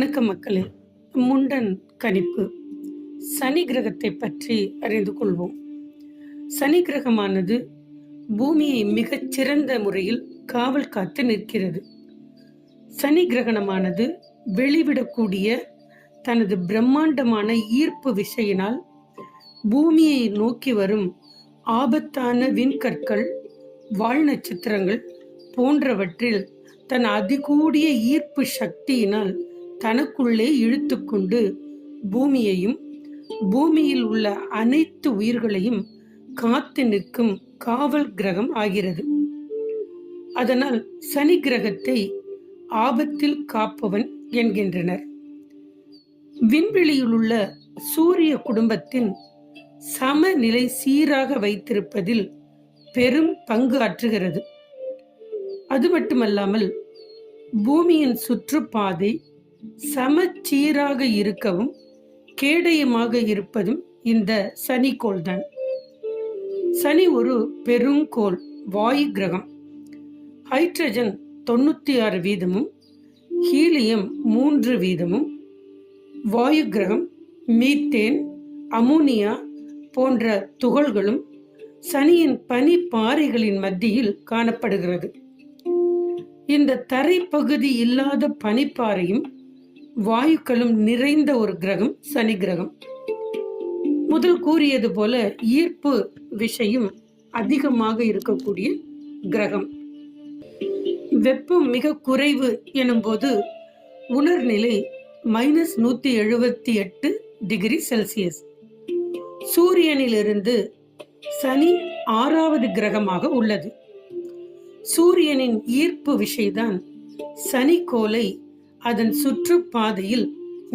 வணக்கம் மக்களே. முண்டன் கணிப்பு சனி கிரகத்தை பற்றி அறிந்து கொள்வோம். சனி கிரகமானது பூமியை மிகச் சிறந்த முறையில் காவல் காத்து நிற்கிறது. சனி கிரகணமானது வெளிவிடக்கூடிய தனது பிரம்மாண்டமான ஈர்ப்பு விசையினால் பூமியை நோக்கி வரும் ஆபத்தான விண்கற்கள், வால் நட்சத்திரங்கள் போன்றவற்றில் தன் அதிகூடிய ஈர்ப்பு சக்தியினால் தனக்குள்ளே இழுத்துக்கொண்டு பூமியையும் பூமியில் உள்ள அனைத்து உயிர்களையும் காத்து நிற்கும் காவல் கிரகம் ஆகிறது. அதனால் சனி கிரகத்தை ஆபத்தில் காப்பவன் என்கின்றனர். விண்வெளியில் உள்ள சூரிய குடும்பத்தின் சமநிலை சீராக வைத்திருப்பதில் பெரும் பங்கு ஆற்றுகிறது. அது மட்டுமல்லாமல் பூமியின் சுற்றுப்பாதை சமச்சீராக இருக்கவும் கேடயமாக இருப்பதும் இந்த சனிக்கோள்தான். சனி ஒரு பெருங்கோள், வாயு கிரகம். ஹைட்ரஜன் 96%, ஹீலியம் 3%, வாயு கிரகம் மீத்தேன், அமோனியா போன்ற துகள்களும் சனியின் பனி பாறைகளின் மத்தியில் காணப்படுகிறது. இந்த தரைப்பகுதி இல்லாத பனிப்பாறையும் வாயுக்களும் நிறைந்த ஒரு கிரகம் சனி கிரகம். முதல் கூறியது போல ஈர்ப்பு விசையும் அதிகமாக இருக்கக்கூடிய கிரகம். வெப்பம் மிக குறைவு எனும்போது உணர்நிலை -178 டிகிரி செல்சியஸ். சூரியனிலிருந்து சனி 6வது கிரகமாக உள்ளது. சூரியனின் ஈர்ப்பு விசைதான் சனிக்கோளை அதன் சுற்றுப்பாதையில்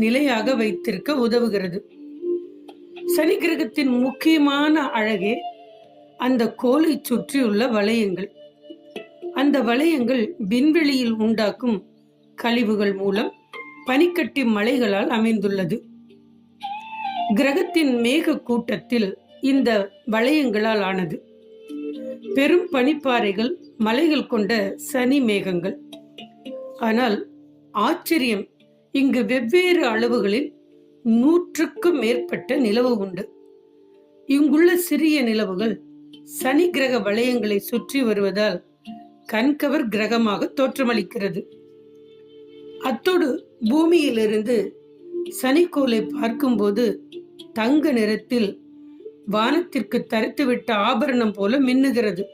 நிலையாக வைத்திருக்க உதவுகிறது. சனி கிரகத்தின் முக்கியமான அழகே அந்த கோளை சுற்றியுள்ள வளையங்கள். அந்த வளையங்கள் விண்வெளியில் உண்டாக்கும் கழிவுகள் மூலம் பனிக்கட்டி மலைகளால் அமைந்துள்ளது. கிரகத்தின் மேக கூட்டத்தில் இந்த வளையங்களால் ஆனது. பெரும் பனிப்பாறைகள், மலைகள் கொண்ட சனி மேகங்கள். ஆனால் ஆச்சரியம், இங்கு வெவ்வேறு அளவுகளில் 100க்கும் மேற்பட்ட நிலவு உண்டு. இங்குள்ள சிறிய நிலவுகள் சனி கிரக வளையங்களை சுற்றி வருவதால் கண்கவர் கிரகமாக தோற்றமளிக்கிறது. அத்தோடு பூமியிலிருந்து சனிக்கோளை பார்க்கும்போது தங்க நிறத்தில் வானத்திற்கு தரித்துவிட்ட ஆபரணம் போல மின்னுகிறது.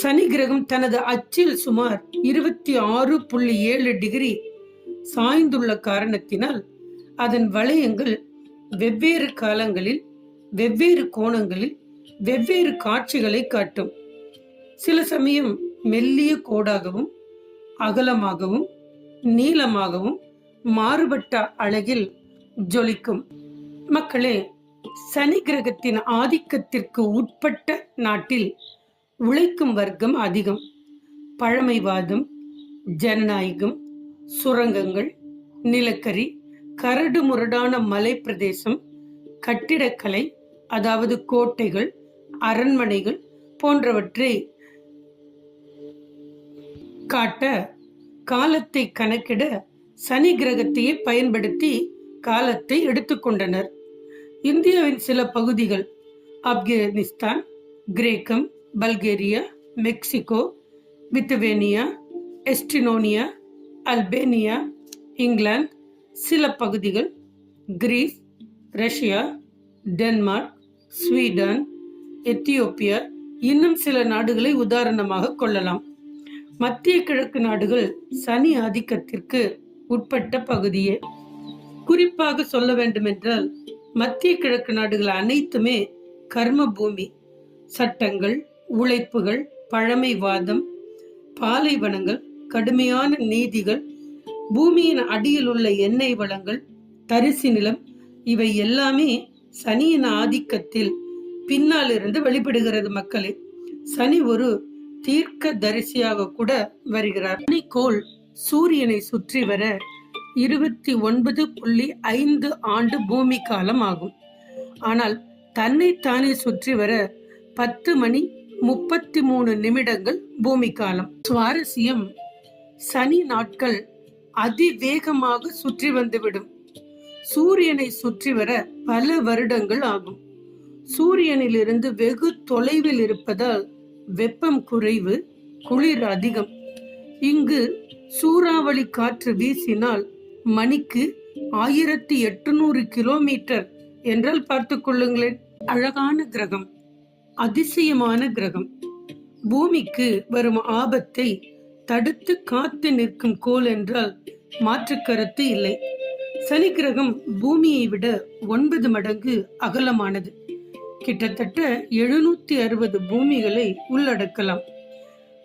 சனி கிரகம் தனது அச்சில் சுமார் 26.7 டிகிரி சாய்ந்துள்ள காரணத்தினால் அதன் வளையங்கள் வெவ்வேறு காலங்களில், வெவ்வேறு கோணங்களில் வெவ்வேறு காட்சிகளை காட்டும். சில சமயம் மெல்லிய கோடாகவும் அகலமாகவும் நீளமாகவும் மாறுபட்ட அழகில் ஜொலிக்கும். மக்களே, சனி கிரகத்தின் ஆதிக்கத்திற்கு உட்பட்ட நாட்டில் உழைக்கும் வர்க்கம் அதிகம். பழமைவாதம், ஜனநாயகம், சுரங்கங்கள், நிலக்கரி, கரடு முரடான மலை பிரதேசம், கட்டிடக்கலை, அதாவது கோட்டைகள், அரண்மனைகள் போன்றவற்றை காட்ட காலத்தை கணக்கிட சனி கிரகத்தையே பயன்படுத்தி காலத்தை எடுத்துக்கொண்டனர். இந்தியாவின் சில பகுதிகள், ஆப்கானிஸ்தான், கிரேக்கம், Bulgaria, Mexico, Lithuania, Estonia, Albania, England, சில பகுதிகள், Greece, Russia, Denmark, Sweden, Ethiopia, இன்னும் சில நாடுகளை உதாரணமாக கொள்ளலாம். மத்திய கிழக்கு நாடுகள் சனி ஆதிக்கத்திற்கு உட்பட்ட பகுதியே. குறிப்பாக சொல்ல வேண்டுமென்றால் மத்திய கிழக்கு நாடுகள் அனைத்துமே கர்ம பூமி. சட்டங்கள், உழைப்புகள், பழமைவாதம், பாலைவனங்கள், கடுமையான நீதிகள், பூமியின் அடியில் உள்ள எண்ணெய் வளங்கள், தரிசு நிலம், இவை எல்லாமே சனியின் ஆதிக்கத்தில் பின்னால் இருந்து வெளிப்படுகிறது. மக்களே, சனி ஒரு தீர்க்க தரிசியாக கூட வருகிறார். சனிக்கோள் சூரியனை சுற்றி வர 29.5 ஆண்டு பூமி காலம் ஆகும். ஆனால் தன்னைத்தானே சுற்றி வர 10 மணி 33 நிமிடங்கள் பூமி காலம். சுவாரஸ்யம், சனி நாட்கள் அதிவேகமாக சுற்றி வந்துவிடும். சூரியனை சுற்றி வர பல வருடங்கள் ஆகும். சூரியனிலிருந்து வெகு தொலைவில் இருப்பதால் வெப்பம் குறைவு, குளிர் அதிகம். இங்கு சூறாவளி காற்று வீசினால் மணிக்கு 1800 கிலோமீட்டர் என்றால் பார்த்துக் கொள்ளுங்களேன். அழகான கிரகம், அதிசயமான கிரகம். பூமிக்கு வரும் ஆபத்தை தடுத்து காத்து நிற்கும் கோள் என்றால் மாற்று கருத்து இல்லை. சனி கிரகம் பூமியை விட 9 மடங்கு அகலமானது. கிட்டத்தட்ட 760 பூமிகளை உள்ளடக்கலாம்.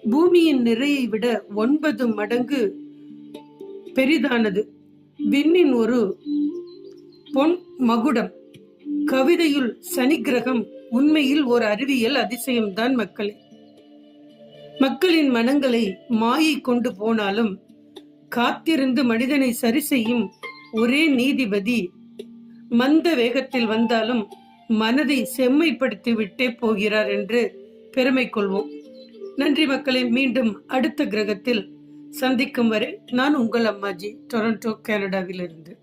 பூமியின் நிறையை விட 9 மடங்கு பெரிதானது. விண்ணின் ஒரு பொன் மகுடம். கவிதையுள் சனி கிரகம் உண்மையில் ஒரு அறிவியல் அதிசயம்தான் மக்களே. மக்களின் மனங்களை மாயை கொண்டு போனாலும் காத்திருந்து மனிதனை சரி செய்யும் ஒரே நீதிபதி மந்த வேகத்தில் வந்தாலும் மனதை செம்மைப்படுத்தி விட்டே போகிறார் என்று பெருமை கொள்வோம். நன்றி மக்களே. மீண்டும் அடுத்த கிரகத்தில் சந்திக்கும் வரை நான் உங்கள் அம்மாஜி, டொரண்டோ, கனடாவிலிருந்து.